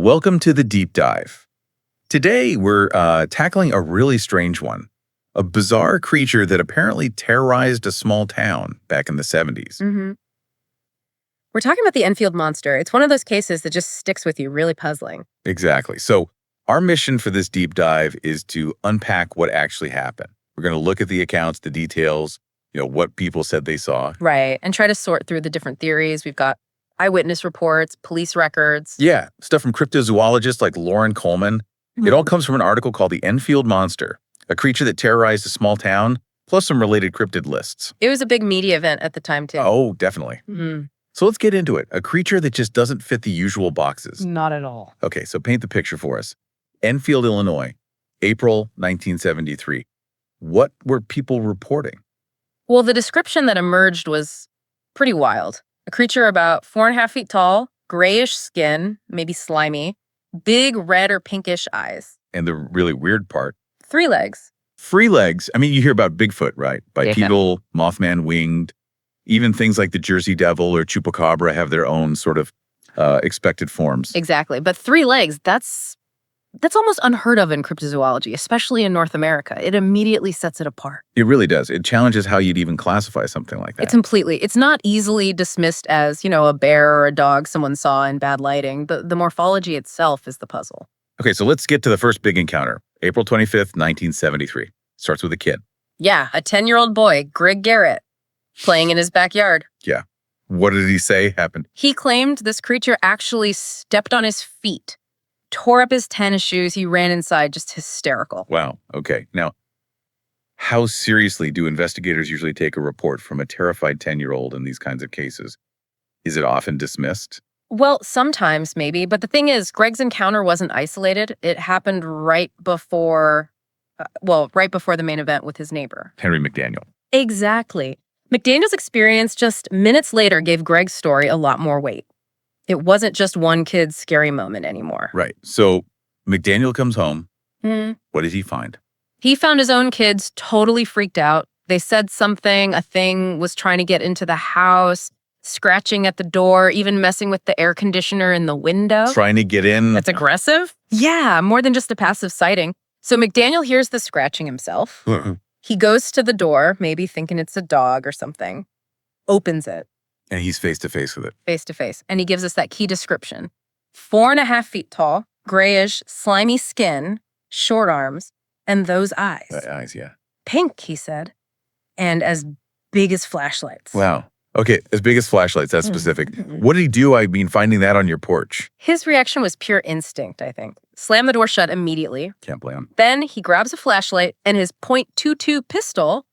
Welcome to the deep dive. Today, we're tackling a really strange one, a bizarre creature that apparently terrorized a small town back in the 70s. We're talking about the Enfield Monster. It's one of those cases that just sticks with you, really puzzling. Exactly. So our mission for this deep dive is to unpack what actually happened. We're going to look at the accounts, the details, what people said they saw. Right, and try to sort through the different theories. We've got eyewitness reports, police records. Yeah, stuff from cryptozoologists like Lauren Coleman. It all comes from an article called The Enfield Monster, a creature that terrorized a small town, plus some related cryptid lists. It was a big media event at the time, too. Oh, definitely. So let's get into it. A creature that just doesn't fit the usual boxes. Not at all. Okay, so paint the picture for us. Enfield, Illinois, April 1973. What were people reporting? Well, the description that emerged was pretty wild. A creature about 4.5 feet tall, grayish skin, maybe slimy, big red or pinkish eyes. And the really weird part, 3 legs. 3 legs. I mean, you hear about Bigfoot, right? Bipedal, Mothman winged. Even things like the Jersey Devil or Chupacabra have their own sort of expected forms. Exactly. But 3 legs, that's almost unheard of in cryptozoology, especially in North America. It immediately sets it apart. It really does. It challenges how you'd even classify something like that. It's not easily dismissed as, a bear or a dog someone saw in bad lighting. The morphology itself is the puzzle. Okay, so let's get to the first big encounter. April 25th, 1973. Starts with a kid. Yeah, a 10-year-old boy, Greg Garrett, playing in his backyard. Yeah. What did he say happened? He claimed this creature actually stepped on his feet, tore up his tennis shoes. He ran inside, just hysterical. Wow. Okay. Now, how seriously do investigators usually take a report from a terrified 10-year-old in these kinds of cases? Is it often dismissed? Well, sometimes maybe. But the thing is, Greg's encounter wasn't isolated. It happened right before the main event with his neighbor. Henry McDaniel. Exactly. McDaniel's experience just minutes later gave Greg's story a lot more weight. It wasn't just one kid's scary moment anymore. Right. So McDaniel comes home. What did he find? He found his own kids totally freaked out. They said a thing was trying to get into the house, scratching at the door, even messing with the air conditioner in the window. Trying to get in? That's aggressive? Yeah, more than just a passive sighting. So McDaniel hears the scratching himself. He goes to the door, maybe thinking it's a dog or something, opens it. And he's face to face with it. Face to face. And he gives us that key description. 4.5 feet tall, grayish, slimy skin, short arms, and those eyes. Eyes, yeah. Pink, he said, and as big as flashlights. Wow. Okay, as big as flashlights, that's specific. What did he do, finding that on your porch? His reaction was pure instinct, I think. Slam the door shut immediately. Can't blame him. Then he grabs a flashlight and his .22 pistol,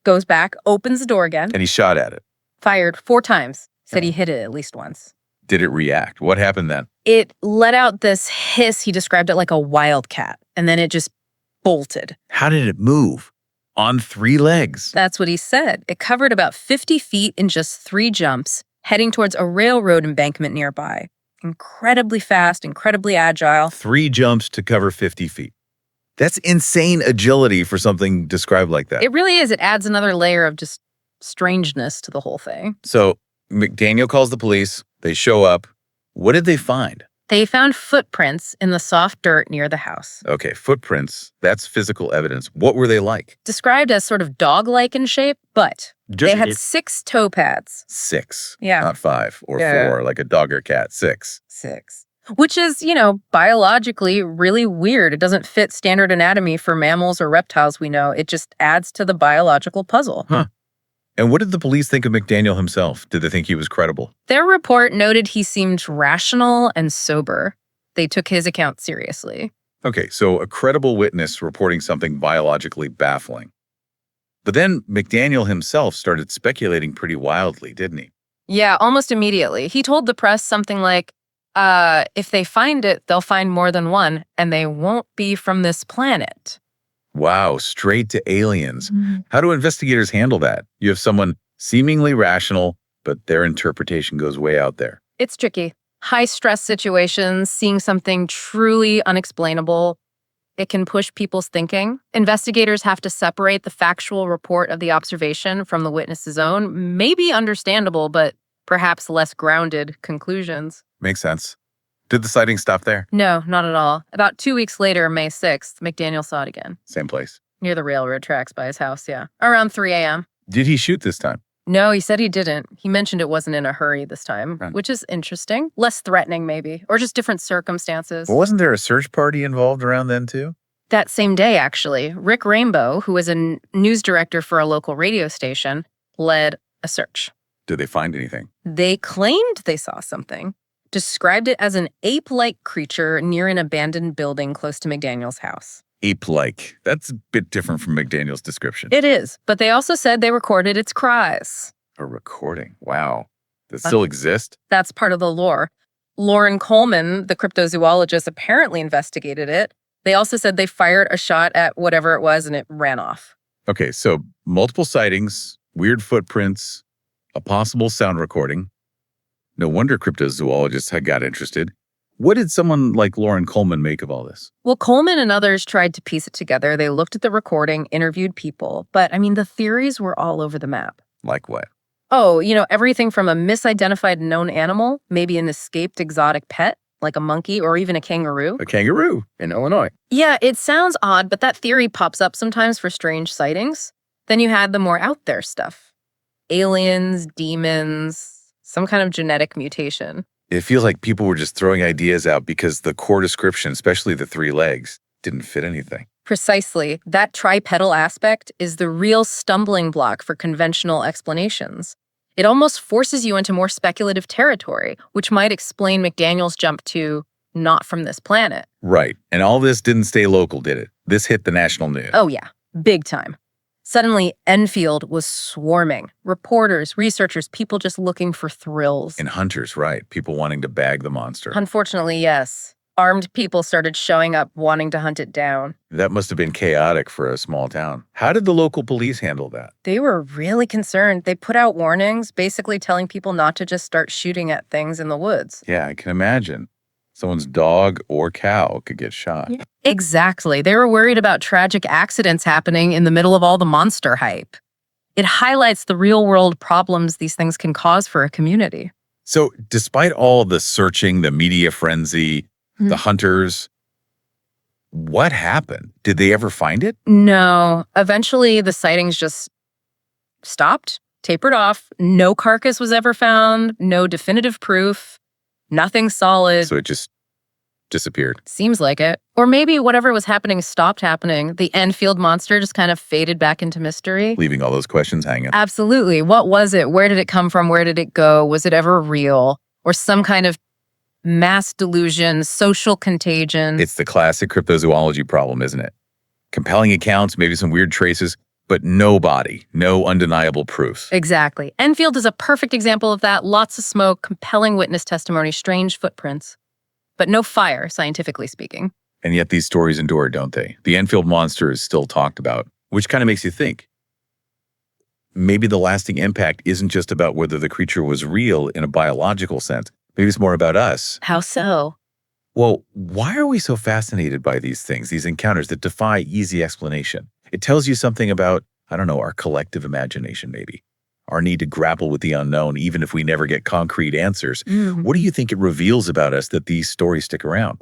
goes back, opens the door again. And he shot at it. Fired 4 times. Said he hit it at least once. Did it react? What happened then? It let out this hiss. He described it like a wildcat. And then it just bolted. How did it move? On 3 legs. That's what he said. It covered about 50 feet in just 3 jumps, heading towards a railroad embankment nearby. Incredibly fast, incredibly agile. 3 jumps to cover 50 feet. That's insane agility for something described like that. It really is. It adds another layer of just strangeness to the whole thing. So McDaniel calls the police. They show up. What did they find? They found footprints in the soft dirt near the house. Okay, footprints. That's physical evidence. What were they like? Described as sort of dog-like in shape, but they had 6 toe pads. 6. Yeah. Not 5 or 4, like a dog or cat. 6. 6. Which is, biologically really weird. It doesn't fit standard anatomy for mammals or reptiles we know. It just adds to the biological puzzle. Huh. And what did the police think of McDaniel himself? Did they think he was credible? Their report noted he seemed rational and sober. They took his account seriously. Okay, so a credible witness reporting something biologically baffling. But then McDaniel himself started speculating pretty wildly, didn't he? Yeah, almost immediately. He told the press something like, if they find it, they'll find more than one, and they won't be from this planet. Wow, straight to aliens. How do investigators handle that? You have someone seemingly rational, but their interpretation goes way out there. It's tricky. High-stress situations, seeing something truly unexplainable, it can push people's thinking. Investigators have to separate the factual report of the observation from the witness's own, maybe understandable, but perhaps less grounded conclusions. Makes sense. Did the sighting stop there? No, not at all. About 2 weeks later, May 6th, McDaniel saw it again. Same place. Near the railroad tracks by his house, yeah. Around 3 a.m. Did he shoot this time? No, he said he didn't. He mentioned it wasn't in a hurry this time, Right. which is interesting. Less threatening, maybe, or just different circumstances. Well, wasn't there a search party involved around then, too? That same day, actually, Rick Rainbow, who was a news director for a local radio station, led a search. Did they find anything? They claimed they saw something, described it as an ape-like creature near an abandoned building close to McDaniel's house. Ape-like. That's a bit different from McDaniel's description. It is, but they also said they recorded its cries. A recording. Wow. Does it still exist? That's part of the lore. Lauren Coleman, the cryptozoologist, apparently investigated it. They also said they fired a shot at whatever it was and it ran off. Okay, so multiple sightings, weird footprints, a possible sound recording. No wonder cryptozoologists had got interested. What did someone like Lauren Coleman make of all this? Well, Coleman and others tried to piece it together. They looked at the recording, interviewed people, but the theories were all over the map. Like what? Oh, everything from a misidentified known animal, maybe an escaped exotic pet, like a monkey or even a kangaroo. A kangaroo in Illinois. Yeah, it sounds odd, but that theory pops up sometimes for strange sightings. Then you had the more out there stuff. Aliens, demons, some kind of genetic mutation. It feels like people were just throwing ideas out because the core description, especially the 3 legs, didn't fit anything. Precisely. That tripedal aspect is the real stumbling block for conventional explanations. It almost forces you into more speculative territory, which might explain McDaniel's jump to not from this planet. Right. And all this didn't stay local, did it? This hit the national news. Oh yeah, big time. Suddenly, Enfield was swarming. Reporters, researchers, people just looking for thrills. And hunters, right. People wanting to bag the monster. Unfortunately, yes. Armed people started showing up wanting to hunt it down. That must have been chaotic for a small town. How did the local police handle that? They were really concerned. They put out warnings, basically telling people not to just start shooting at things in the woods. Yeah, I can imagine. Someone's dog or cow could get shot. Yeah. Exactly. They were worried about tragic accidents happening in the middle of all the monster hype. It highlights the real-world problems these things can cause for a community. So, despite all the searching, the media frenzy, the hunters, what happened? Did they ever find it? No. Eventually, the sightings just stopped, tapered off. No carcass was ever found. No definitive proof. Nothing solid. So it just disappeared. Seems like it. Or maybe whatever was happening stopped happening. The Enfield monster just kind of faded back into mystery. Leaving all those questions hanging. Absolutely. What was it? Where did it come from? Where did it go? Was it ever real? Or some kind of mass delusion, social contagion? It's the classic cryptozoology problem, isn't it? Compelling accounts, maybe some weird traces, but no body, no undeniable proofs. Exactly. Enfield is a perfect example of that. Lots of smoke, compelling witness testimony, strange footprints. But no fire, scientifically speaking. And yet these stories endure, don't they? The Enfield monster is still talked about, which kind of makes you think. Maybe the lasting impact isn't just about whether the creature was real in a biological sense. Maybe it's more about us. How so? Well, why are we so fascinated by these things, these encounters that defy easy explanation? It tells you something about, our collective imagination, maybe. Our need to grapple with the unknown, even if we never get concrete answers. What do you think it reveals about us that these stories stick around?